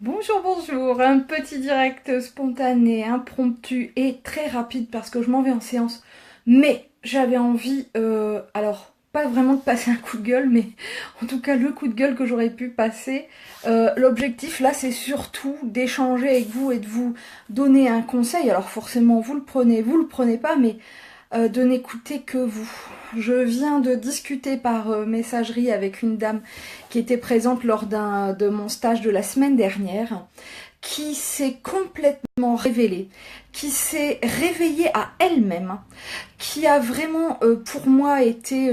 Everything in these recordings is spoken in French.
Bonjour, bonjour, un petit direct spontané, impromptu et très rapide parce que je m'en vais en séance. Mais j'avais envie, alors pas vraiment de passer un coup de gueule, mais en tout cas le coup de gueule que j'aurais pu passer. L'objectif là c'est surtout d'échanger avec vous et de vous donner un conseil. Alors forcément vous le prenez pas, mais de n'écouter que vous. Je viens de discuter par messagerie avec une dame qui était présente lors de mon stage de la semaine dernière, qui s'est complètement révélée, qui s'est réveillée à elle-même, qui a vraiment pour moi été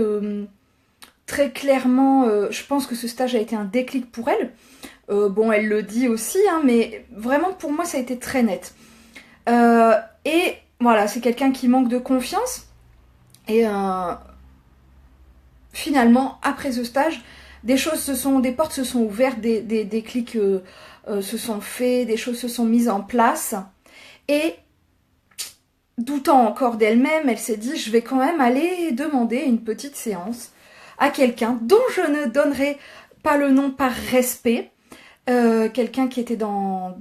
très clairement, je pense que ce stage a été un déclic pour elle. Bon, elle le dit aussi, hein, mais vraiment pour moi ça a été très net. Et voilà, c'est quelqu'un qui manque de confiance. Et finalement, après ce stage, des portes se sont ouvertes, des clics se sont faits, des choses se sont mises en place. Et doutant encore d'elle-même, elle s'est dit, je vais quand même aller demander une petite séance à quelqu'un dont je ne donnerai pas le nom par respect. Quelqu'un qui était dans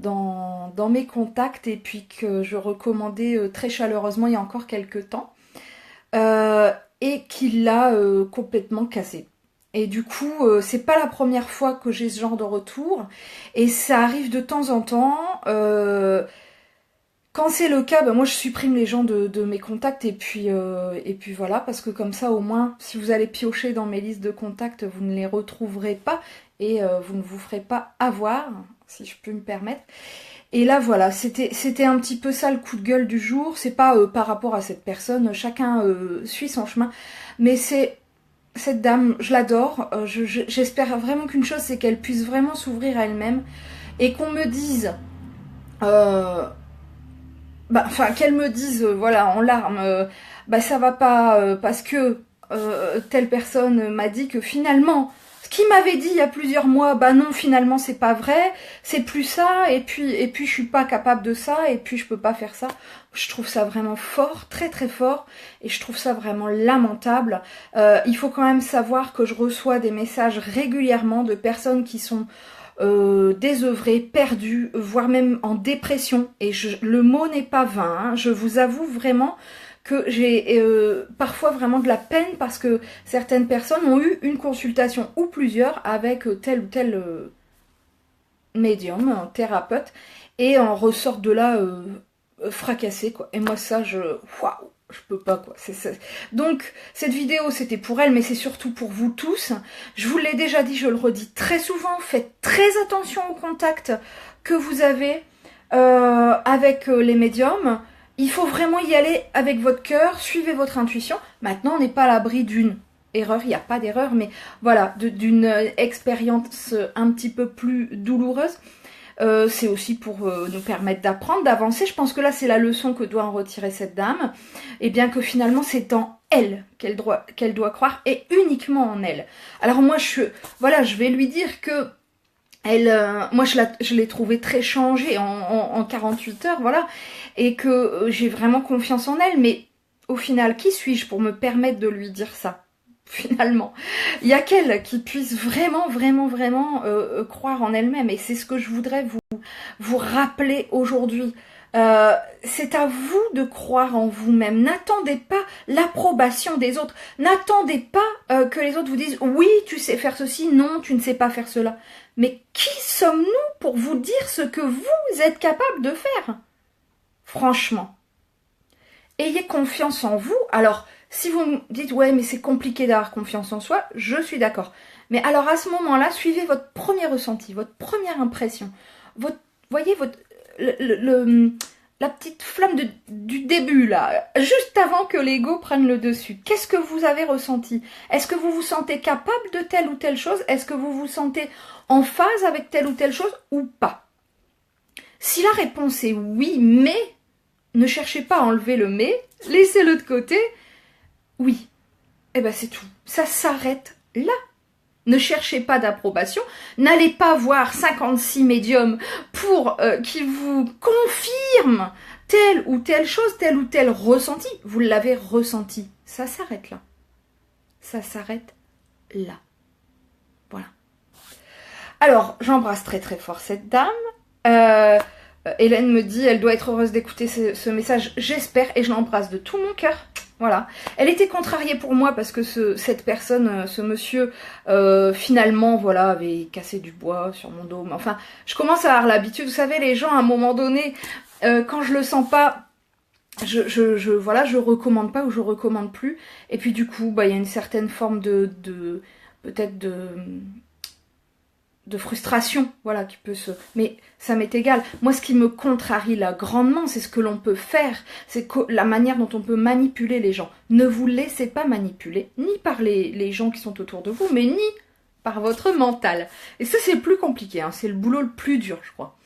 mes contacts et puis que je recommandais très chaleureusement il y a encore quelques temps. Euh, et qui l'a complètement cassé. Et du coup, c'est pas la première fois que j'ai ce genre de retour, et ça arrive de temps en temps. Quand c'est le cas, ben moi je supprime les gens de mes contacts et puis voilà, parce que comme ça au moins, si vous allez piocher dans mes listes de contacts, vous ne les retrouverez pas et vous ne vous ferez pas avoir, si je peux me permettre. Et là voilà, c'était un petit peu ça le coup de gueule du jour. C'est pas par rapport à cette personne, chacun suit son chemin, mais c'est cette dame, je l'adore. J'espère vraiment qu'une chose, c'est qu'elle puisse vraiment s'ouvrir à elle-même et qu'on me dise, euh, enfin qu'elle me dise, voilà, en larmes, bah ça va pas parce que telle personne m'a dit que finalement ce qu'il m'avait dit il y a plusieurs mois, bah non, finalement c'est pas vrai, c'est plus ça, et puis je suis pas capable de ça, et puis je peux pas faire ça. Je trouve ça vraiment fort, très très fort, et je trouve ça vraiment lamentable. Il faut quand même savoir que je reçois des messages régulièrement de personnes qui sont désœuvrées, perdues, voire même en dépression. Et le mot n'est pas vain, hein. Je vous avoue vraiment que j'ai parfois vraiment de la peine parce que certaines personnes ont eu une consultation ou plusieurs avec tel ou tel médium, un thérapeute, et en ressort de là fracassé, quoi. Et moi ça, waouh, je peux pas, quoi. Donc cette vidéo c'était pour elle, mais c'est surtout pour vous tous. Je vous l'ai déjà dit, je le redis très souvent, faites très attention au contact que vous avez avec les médiums. Il faut vraiment y aller avec votre cœur, suivez votre intuition. Maintenant, on n'est pas à l'abri d'une erreur, il n'y a pas d'erreur, mais voilà, d'une expérience un petit peu plus douloureuse. C'est aussi pour nous permettre d'apprendre, d'avancer. Je pense que là, c'est la leçon que doit en retirer cette dame. Et bien que finalement, c'est en elle qu'elle doit croire, et uniquement en elle. Alors moi, voilà, je vais lui dire que moi, je l'ai trouvée très changée en 48 heures, voilà, et que j'ai vraiment confiance en elle. Mais au final, qui suis-je pour me permettre de lui dire ça? Finalement, il y a qu'elle qui puisse vraiment, vraiment, vraiment croire en elle-même. Et c'est ce que je voudrais vous rappeler aujourd'hui. C'est à vous de croire en vous-même. N'attendez pas l'approbation des autres. N'attendez pas que les autres vous disent oui, tu sais faire ceci, non, tu ne sais pas faire cela. Mais qui sommes-nous pour vous dire ce que vous êtes capable de faire? Franchement, ayez confiance en vous. Alors, si vous me dites ouais, mais c'est compliqué d'avoir confiance en soi, je suis d'accord. Mais alors à ce moment-là, suivez votre premier ressenti, votre première impression, voyez la petite flamme du début là, juste avant que l'ego prenne le dessus. Qu'est-ce que vous avez ressenti? Est-ce que vous vous sentez capable de telle ou telle chose? Est-ce que vous vous sentez en phase avec telle ou telle chose ou pas? Si la réponse est oui, mais ne cherchez pas à enlever le mais, laissez-le de côté. Oui, et ben c'est tout. Ça s'arrête là. Ne cherchez pas d'approbation. N'allez pas voir 56 médiums pour qu'ils vous confirment telle ou telle chose, tel ou tel ressenti. Vous l'avez ressenti. Ça s'arrête là. Ça s'arrête là. Voilà. Alors, j'embrasse très très fort cette dame. Hélène me dit, elle doit être heureuse d'écouter ce message, j'espère, et je l'embrasse de tout mon cœur. Voilà. Elle était contrariée pour moi parce que cette personne, ce monsieur, finalement, voilà, avait cassé du bois sur mon dos. Mais enfin, je commence à avoir l'habitude. Vous savez, les gens, à un moment donné, quand je le sens pas, voilà, je recommande pas ou je recommande plus. Et puis du coup, bah, il y a une certaine forme peut-être de frustration, voilà, qui peut se... Mais ça m'est égal. Moi, ce qui me contrarie là grandement, c'est ce que l'on peut faire, c'est la manière dont on peut manipuler les gens. Ne vous laissez pas manipuler, ni par les gens qui sont autour de vous, mais ni par votre mental. Et ça, c'est le plus compliqué, hein. C'est le boulot le plus dur, je crois.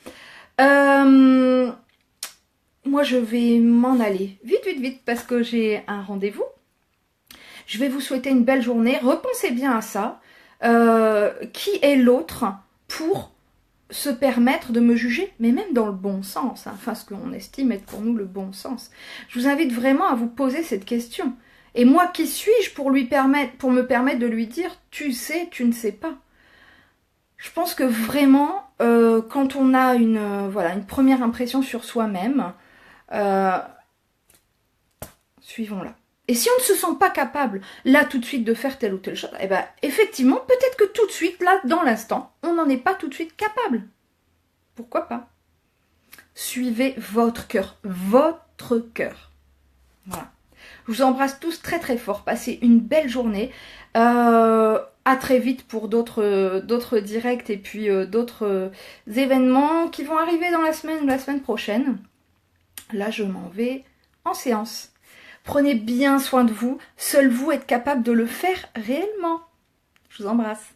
Moi, je vais m'en aller vite, vite, vite, parce que j'ai un rendez-vous. Je vais vous souhaiter une belle journée. Repensez bien à ça. Qui est l'autre pour se permettre de me juger, mais même dans le bon sens, hein, enfin ce qu'on estime être pour nous le bon sens. Je vous invite vraiment à vous poser cette question. Et moi, qui suis-je pour me permettre de lui dire « tu sais, tu ne sais pas ». Je pense que vraiment, quand on a voilà, une première impression sur soi-même, suivons-la. Et si on ne se sent pas capable, là, tout de suite, de faire telle ou telle chose, eh ben, effectivement, peut-être que tout de suite, là, dans l'instant, on n'en est pas tout de suite capable. Pourquoi pas? Suivez votre cœur. Votre cœur. Voilà. Je vous embrasse tous très très fort. Passez une belle journée. À très vite pour d'autres directs et puis d'autres événements qui vont arriver dans la semaine prochaine. Là, je m'en vais en séance. Prenez bien soin de vous. Seul vous êtes capable de le faire réellement. Je vous embrasse.